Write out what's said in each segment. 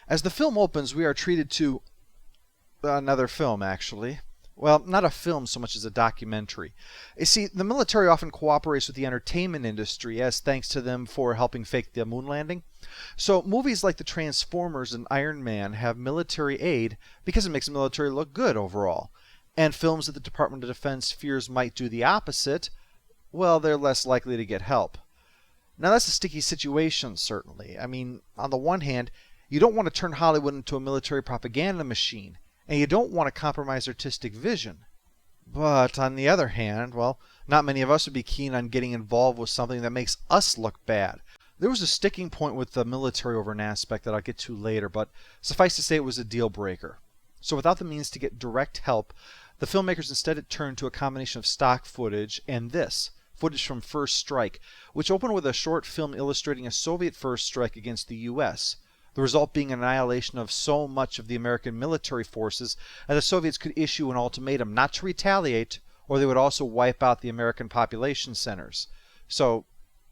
As the film opens, we are treated to another film, actually. Well, not a film so much as a documentary. You see, the military often cooperates with the entertainment industry as thanks to them for helping fake the moon landing. So movies like the Transformers and Iron Man have military aid because it makes the military look good overall. And films that the Department of Defense fears might do the opposite, well, they're less likely to get help. Now that's a sticky situation, certainly. I mean, on the one hand, you don't want to turn Hollywood into a military propaganda machine, and you don't want to compromise artistic vision. But on the other hand, well, not many of us would be keen on getting involved with something that makes us look bad. There was a sticking point with the military over an aspect that I'll get to later, but suffice to say it was a deal breaker. So without the means to get direct help, the filmmakers instead turned to a combination of stock footage and this, footage from First Strike, which opened with a short film illustrating a Soviet first strike against the U.S., the result being annihilation of so much of the American military forces that the Soviets could issue an ultimatum not to retaliate, or they would also wipe out the American population centers. So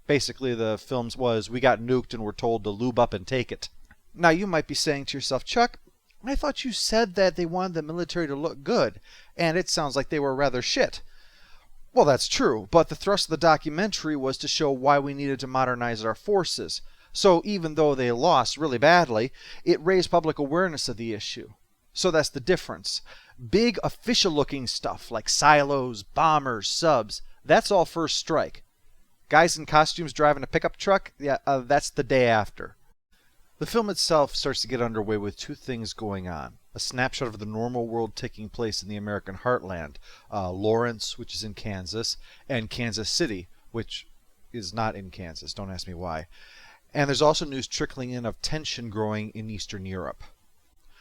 basically the film was, we got nuked and we're told to lube up and take it. Now you might be saying to yourself, Chuck, I thought you said that they wanted the military to look good, and it sounds like they were rather shit. Well, that's true, but the thrust of the documentary was to show why we needed to modernize our forces. So even though they lost really badly, it raised public awareness of the issue. So that's the difference. Big official-looking stuff like silos, bombers, subs, that's all First Strike. Guys in costumes driving a pickup truck, that's the day after. The film itself starts to get underway with two things going on. A snapshot of the normal world taking place in the American heartland, Lawrence, which is in Kansas, and Kansas City, which is not in Kansas. Don't ask me why. And there's also news trickling in of tension growing in Eastern Europe.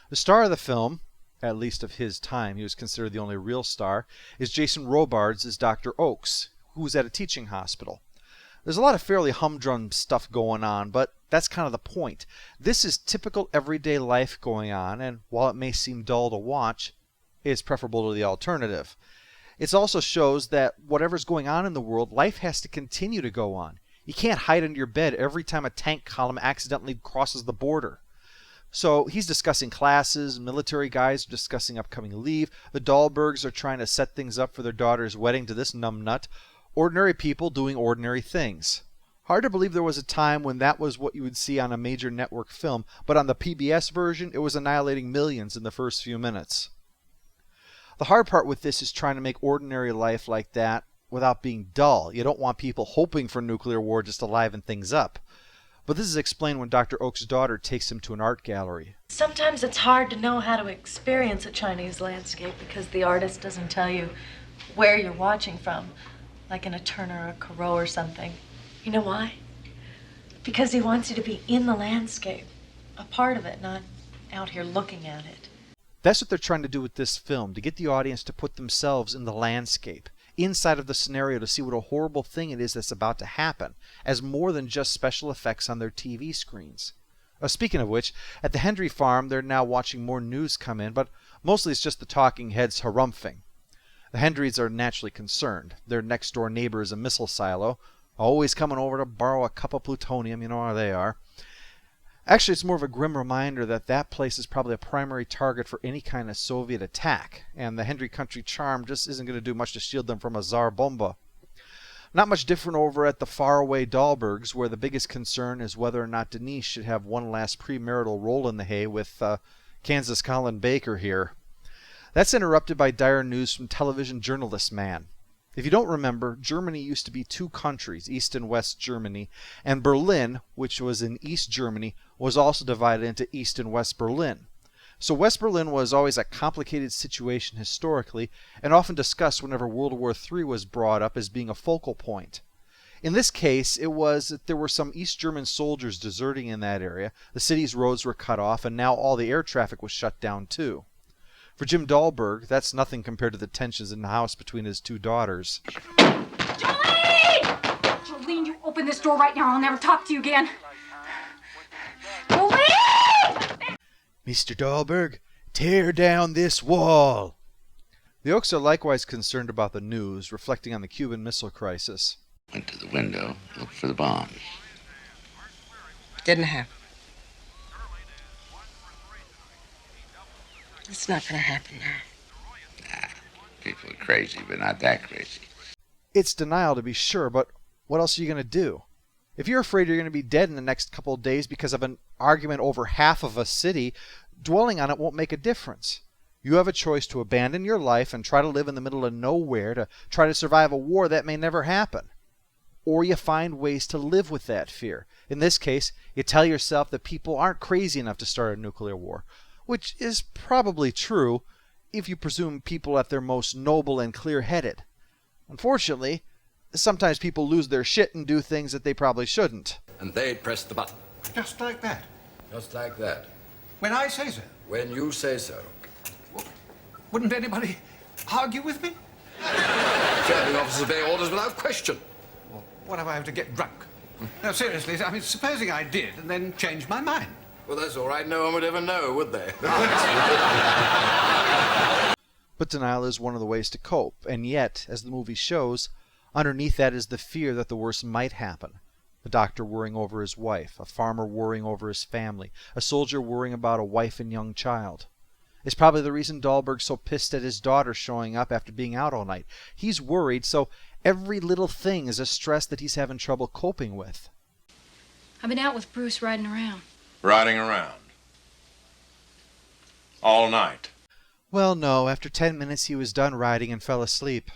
The star of the film, at least of his time, he was considered the only real star, is Jason Robards as Dr. Oakes, who was at a teaching hospital. There's a lot of fairly humdrum stuff going on, but that's kind of the point. This is typical everyday life going on, and while it may seem dull to watch, it's preferable to the alternative. It also shows that whatever's going on in the world, life has to continue to go on. You can't hide under your bed every time a tank column accidentally crosses the border. So he's discussing classes, military guys are discussing upcoming leave, the Dahlbergs are trying to set things up for their daughter's wedding to this numbnut, ordinary people doing ordinary things. Hard to believe there was a time when that was what you would see on a major network film, but on the PBS version, it was annihilating millions in the first few minutes. The hard part with this is trying to make ordinary life like that without being dull. You don't want people hoping for nuclear war just to liven things up. But this is explained when Dr. Oak's daughter takes him to an art gallery. Sometimes it's hard to know how to experience a Chinese landscape because the artist doesn't tell you where you're watching from, like in a Turner or a Corot or something. You know why? Because he wants you to be in the landscape, a part of it, not out here looking at it. That's what they're trying to do with this film, to get the audience to put themselves in the landscape, inside of the scenario, to see what a horrible thing it is that's about to happen, as more than just special effects on their TV screens. Speaking of which, at the Hendry farm, they're now watching more news come in, but mostly it's just the talking heads harumphing. The Hendrys are naturally concerned. Their next-door neighbor is a missile silo, always coming over to borrow a cup of plutonium, you know how they are. Actually, it's more of a grim reminder that that place is probably a primary target for any kind of Soviet attack, and the Hendry country charm just isn't going to do much to shield them from a Tsar bomba. Not much different over at the faraway Dahlbergs, where the biggest concern is whether or not Denise should have one last premarital roll in the hay with Kansas Colin Baker here. That's interrupted by dire news from television journalist man. If you don't remember, Germany used to be two countries, East and West Germany, and Berlin, which was in East Germany, was also divided into East and West Berlin. So West Berlin was always a complicated situation historically, and often discussed whenever World War III was brought up as being a focal point. In this case, it was that there were some East German soldiers deserting in that area, the city's roads were cut off, and now all the air traffic was shut down too. For Jim Dahlberg, that's nothing compared to the tensions in the house between his two daughters. Jolene! Jolene, you open this door right now. I'll never talk to you again. Jolene! Mr. Dahlberg, tear down this wall. The Oaks are likewise concerned about the news, reflecting on the Cuban Missile Crisis. Went to the window, looked for the bombs. Didn't happen. It's not gonna happen now. People are crazy, but not that crazy. It's denial, to be sure, but what else are you going to do? If you're afraid you're going to be dead in the next couple of days because of an argument over half of a city, dwelling on it won't make a difference. You have a choice to abandon your life and try to live in the middle of nowhere to try to survive a war that may never happen. Or you find ways to live with that fear. In this case, you tell yourself that people aren't crazy enough to start a nuclear war, which is probably true if you presume people at their most noble and clear-headed. Unfortunately, sometimes people lose their shit and do things that they probably shouldn't. And they press the button. Just like that. Just like that. When I say so. When you say so. Wouldn't anybody argue with me? Commanding officers obey orders without question. Well, what if I have to get drunk? No, seriously, I mean, supposing I did and then changed my mind. Well, that's all right. No one would ever know, would they? But denial is one of the ways to cope, and yet, as the movie shows, underneath that is the fear that the worst might happen. A doctor worrying over his wife, a farmer worrying over his family, a soldier worrying about a wife and young child. It's probably the reason Dahlberg's so pissed at his daughter showing up after being out all night. He's worried, so every little thing is a stress that he's having trouble coping with. I've been out with Bruce riding around. Riding around? All night? Well, no, after 10 minutes he was done riding and fell asleep.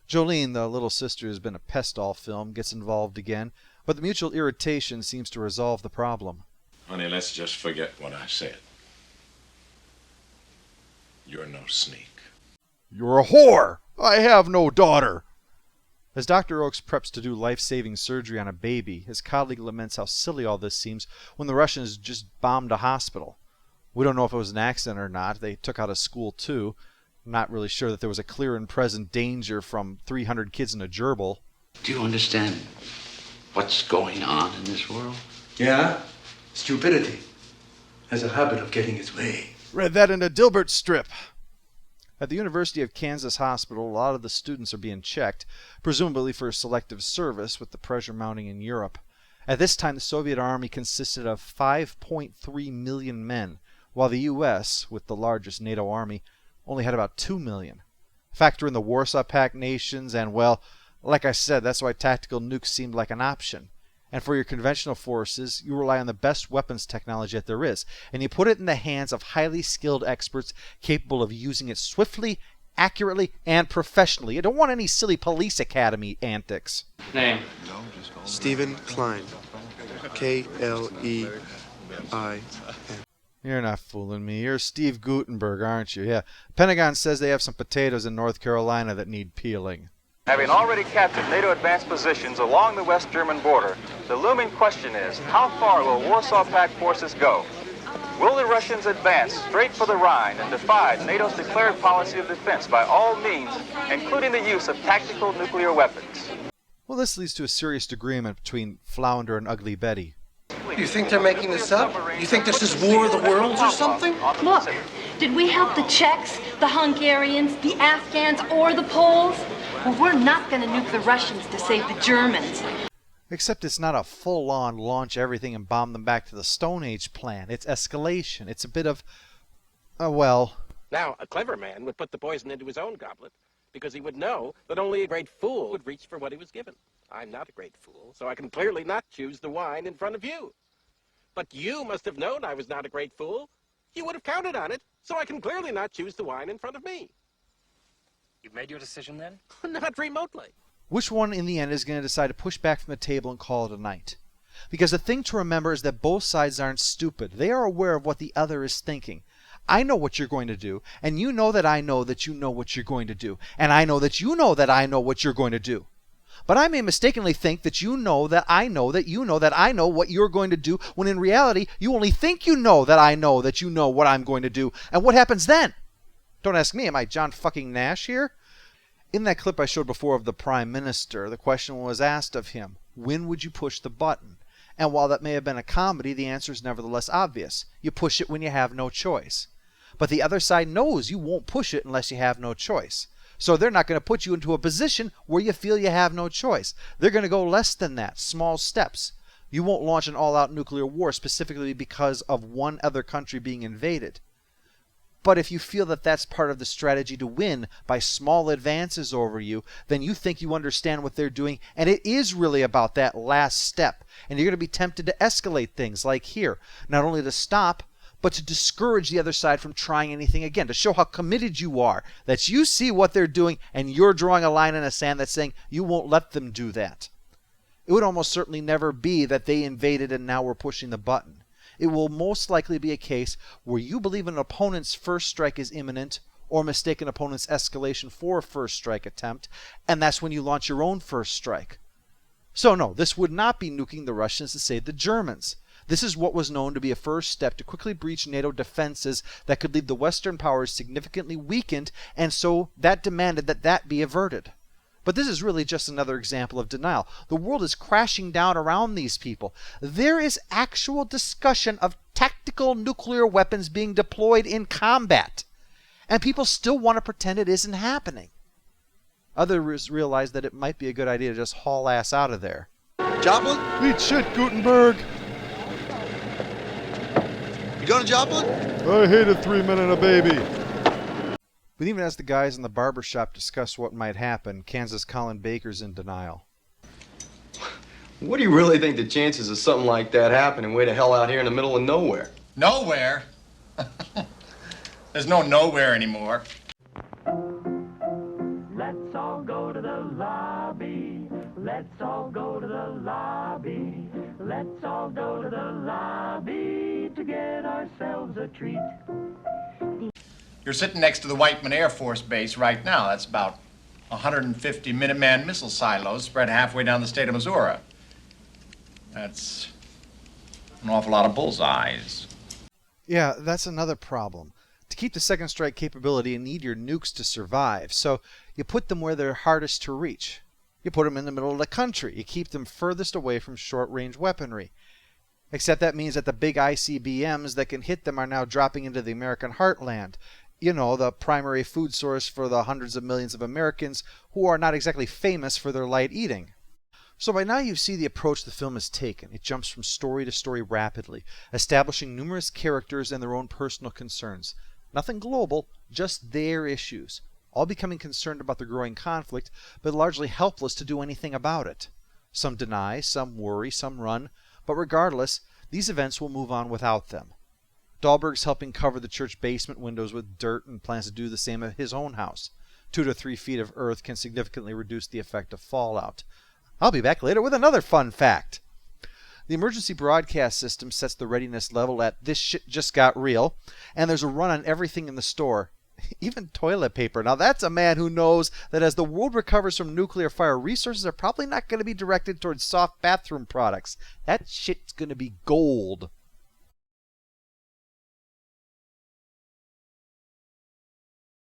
Jolene, the little sister who's been a pest all film, gets involved again, but the mutual irritation seems to resolve the problem. Honey, let's just forget what I said. You're no sneak. You're a whore! I have no daughter! As Dr. Oakes preps to do life-saving surgery on a baby, his colleague laments how silly all this seems when the Russians just bombed a hospital. We don't know if it was an accident or not. They took out a school too. I'm not really sure that there was a clear and present danger from 300 kids in a gerbil. Do you understand what's going on in this world? Yeah? Stupidity has a habit of getting its way. Read that in a Dilbert strip. At the University of Kansas Hospital, a lot of the students are being checked, presumably for selective service with the pressure mounting in Europe. At this time, the Soviet army consisted of 5.3 million men, while the U.S., with the largest NATO army, only had about 2 million. Factor in the Warsaw Pact nations, and, well, like I said, that's why tactical nukes seemed like an option. And for your conventional forces, you rely on the best weapons technology that there is, and you put it in the hands of highly skilled experts capable of using it swiftly, accurately, and professionally. You don't want any silly police academy antics. Name? Stephen Klein. K-L-E-I-N. You're not fooling me. You're Steve Gutenberg, aren't you? Yeah. Pentagon says they have some potatoes in North Carolina that need peeling. Having already captured NATO advanced positions along the West German border, the looming question is, how far will Warsaw Pact forces go? Will the Russians advance straight for the Rhine and defy NATO's declared policy of defense by all means, including the use of tactical nuclear weapons? Well, this leads to a serious agreement between Flounder and Ugly Betty. You think they're making this up? You think this is War of the Worlds or something? Look, did we help the Czechs, the Hungarians, the Afghans, or the Poles? Well, we're not going to nuke the Russians to save the Germans. Except it's not a full-on launch everything and bomb them back to the Stone Age plan. It's escalation. It's a bit of, well... Now, a clever man would put the poison into his own goblet, because he would know that only a great fool would reach for what he was given. I'm not a great fool, so I can clearly not choose the wine in front of you. But you must have known I was not a great fool. You would have counted on it, so I can clearly not choose the wine in front of me. You've made your decision then? Not remotely. Which one in the end is going to decide to push back from the table and call it a night? Because the thing to remember is that both sides aren't stupid. They are aware of what the other is thinking. I know what you're going to do, and you know that I know that you know what you're going to do, and I know that you know that I know what you're going to do. But I may mistakenly think that you know that I know that you know that I know what you're going to do, when in reality, you only think you know that I know that you know what I'm going to do. And what happens then? Don't ask me, am I John fucking Nash here? In that clip I showed before of the Prime Minister, the question was asked of him, when would you push the button? And while that may have been a comedy, the answer is nevertheless obvious. You push it when you have no choice. But the other side knows you won't push it unless you have no choice. So they're not going to put you into a position where you feel you have no choice. They're going to go less than that, small steps. You won't launch an all-out nuclear war specifically because of one other country being invaded. But if you feel that that's part of the strategy to win by small advances over you, then you think you understand what they're doing, and it is really about that last step. And you're going to be tempted to escalate things like here, not only to stop, but to discourage the other side from trying anything again, to show how committed you are, that you see what they're doing and you're drawing a line in the sand that's saying you won't let them do that. It would almost certainly never be that they invaded and now we're pushing the button. It will most likely be a case where you believe an opponent's first strike is imminent or mistake an opponent's escalation for a first strike attempt, and that's when you launch your own first strike. So no, this would not be nuking the Russians to save the Germans. This is what was known to be a first step to quickly breach NATO defenses that could leave the Western powers significantly weakened, and so that demanded that that be averted. But this is really just another example of denial. The world is crashing down around these people. There is actual discussion of tactical nuclear weapons being deployed in combat, and people still want to pretend it isn't happening. Others realize that it might be a good idea to just haul ass out of there. Joplin? Eat shit, Gutenberg! You going to Joplin? I hated 3 Men and a Baby. But even as the guys in the barber shop discuss what might happen, Kansas Colin Baker's in denial. What do you really think the chances of something like that happening way the hell out here in the middle of nowhere? Nowhere? There's no nowhere anymore. Let's all go to the lobby. Let's all go to the lobby. Let's all go to the lobby to get ourselves a treat. You're sitting next to the Whiteman Air Force Base right now. That's about 150 Minuteman missile silos spread halfway down the state of Missouri. That's an awful lot of bullseyes. Yeah, that's another problem. To keep the second strike capability, you need your nukes to survive, so you put them where they're hardest to reach. You put them in the middle of the country. You keep them furthest away from short-range weaponry. Except that means that the big ICBMs that can hit them are now dropping into the American heartland. You know, the primary food source for the hundreds of millions of Americans who are not exactly famous for their light eating. So by now you see the approach the film has taken. It jumps from story to story rapidly, establishing numerous characters and their own personal concerns. Nothing global, just their issues, all becoming concerned about the growing conflict, but largely helpless to do anything about it. Some deny, some worry, some run, but regardless, these events will move on without them. Dahlbergs helping cover the church basement windows with dirt and plans to do the same at his own house. 2 to 3 feet of earth can significantly reduce the effect of fallout. I'll be back later with another fun fact. The emergency broadcast system sets the readiness level at "this shit just got real," and there's a run on everything in the store. Even toilet paper. Now that's a man who knows that as the world recovers from nuclear fire, resources are probably not going to be directed towards soft bathroom products. That shit's going to be gold.